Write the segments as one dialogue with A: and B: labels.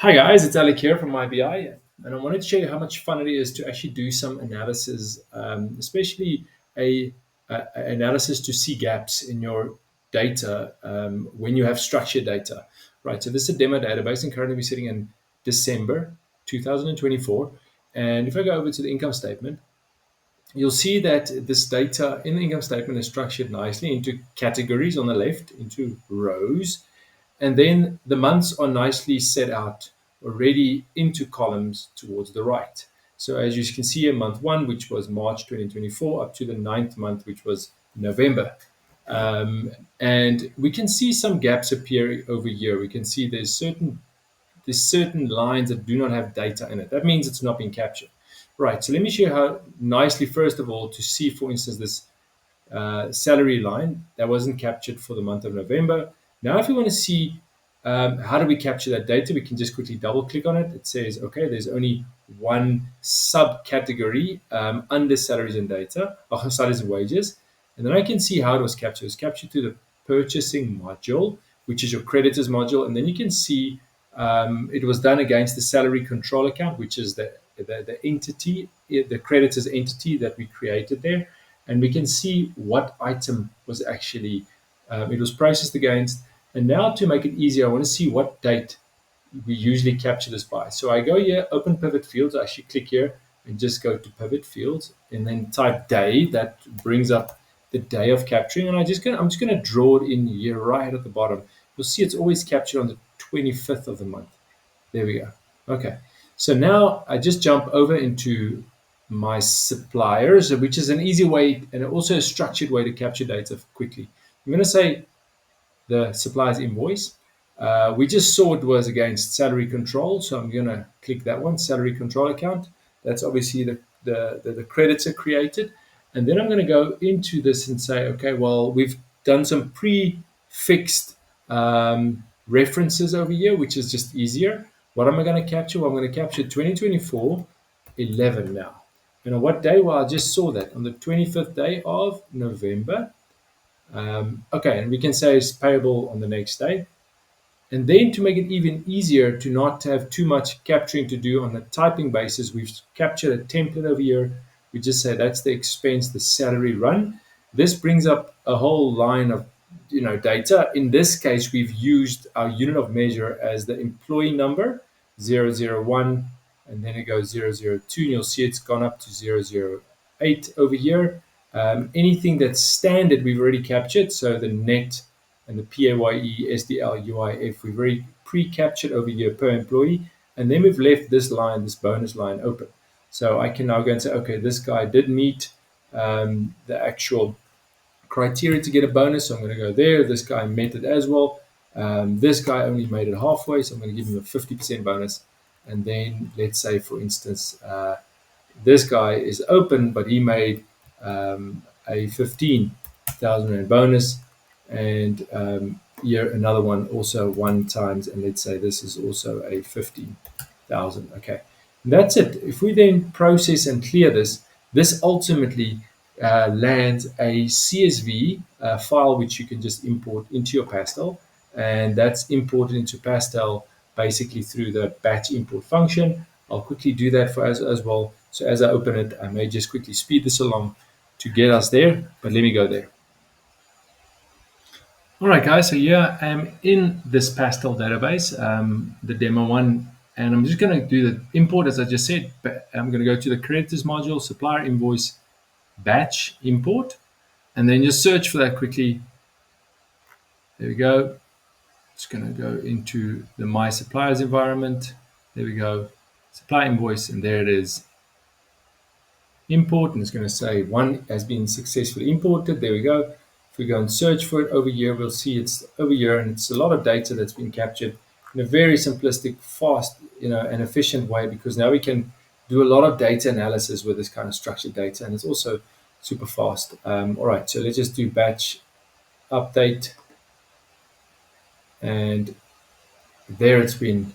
A: Hi guys, it's Alec here from IBI, and I wanted to show you how much fun it is to actually do some analysis, especially a analysis to see gaps in your data when you have structured data. Right, so this is a demo database, and currently we're sitting in December 2024. And if I go over to the income statement, you'll see that this data in the income statement is structured nicely into categories on the left, into rows, and then the months are nicely set out already into columns towards the right. So as you can see here, month one, which was March 2024, up to the ninth month, which was November. And we can see some gaps appear over here. We can see there's certain lines that do not have data in it. That means it's not being captured. Right, so let me show you how nicely, first of all, to see, for instance, this salary line that wasn't captured for the month of November. Now, if you want to see how do we capture that data, we can just quickly double click on it. It says, okay, there's only one subcategory under salaries and data, or salaries and wages. And then I can see how it was captured. It was captured through the purchasing module, which is your creditors module. And then you can see it was done against the salary control account, which is the entity, the creditors entity that we created there. And we can see what item was actually it was processed against. And now to make it easier, I want to see what date we usually capture this by. So I go here, open pivot fields. I actually click here and just go to pivot fields and then type day. That brings up the day of capturing. And I'm just gonna draw it in here right at the bottom. You'll see it's always captured on the 25th of the month. There we go. Okay. So now I just jump over into my suppliers, which is an easy way and also a structured way to capture data quickly. I'm going to say the supplier's invoice. We just saw it was against salary control, so I'm going to click that one, salary control account. That's obviously the credits are created. And then I'm going to go into this and say, okay, well, we've done some pre-fixed references over here, which is just easier. What am I going to capture? Well, I'm going to capture 2024 11 now. And on what day? Well, I just saw that on the 25th day of November. Okay, and we can say it's payable on the next day. And then to make it even easier to not have too much capturing to do on a typing basis, we've captured a template over here. We just say that's the expense, the salary run. This brings up a whole line of data. In this case, we've used our unit of measure as the employee number, 001, and then it goes 002, and you'll see it's gone up to 008 over here. Anything that's standard, we've already captured. So the net and the PAYE, SDL, UIF, we've already pre-captured over here per employee. And then we've left this line, this bonus line open. So I can now go and say, okay, this guy did meet the actual criteria to get a bonus. So I'm going to go there. This guy met it as well. This guy only made it halfway. So I'm going to give him a 50% bonus. And then let's say, for instance, this guy is open, but he made a 15,000 Rand bonus. And here another one also one times, and let's say this is also a 15,000. Okay, and that's it. If we then process and clear this, this ultimately lands a CSV file which you can just import into your Pastel, and that's imported into Pastel basically through the batch import function. I'll quickly do that for us as well. So as I open it, I may just quickly speed this along to get us there, but let me go there. All right, guys, so yeah, I'm in this Pastel database, the demo one, and I'm just going to do the import, as I just said. I'm going to go to the creditors module, supplier invoice, batch import, and then just search for that quickly. There we go. It's going to go into the My Suppliers environment. There we go, supply invoice, and there it is. Import, and it's going to say one has been successfully imported. There we go. If we go and search for it over here, we'll see it's over here, and it's a lot of data that's been captured in a very simplistic, fast, and efficient way, because now we can do a lot of data analysis with this kind of structured data, and it's also super fast. All right, so let's just do batch update, and there it's been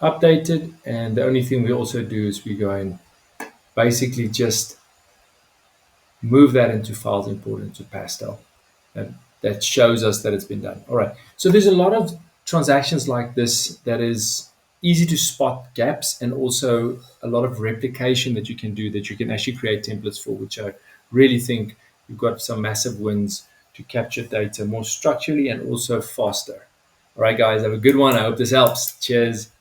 A: updated. And the only thing we also do is we go and basically just move that into files import into Pastel. And that shows us that it's been done. All right. So there's a lot of transactions like this that is easy to spot gaps, and also a lot of replication that you can do, that you can actually create templates for, which I really think you've got some massive wins to capture data more structurally and also faster. All right, guys, have a good one. I hope this helps. Cheers.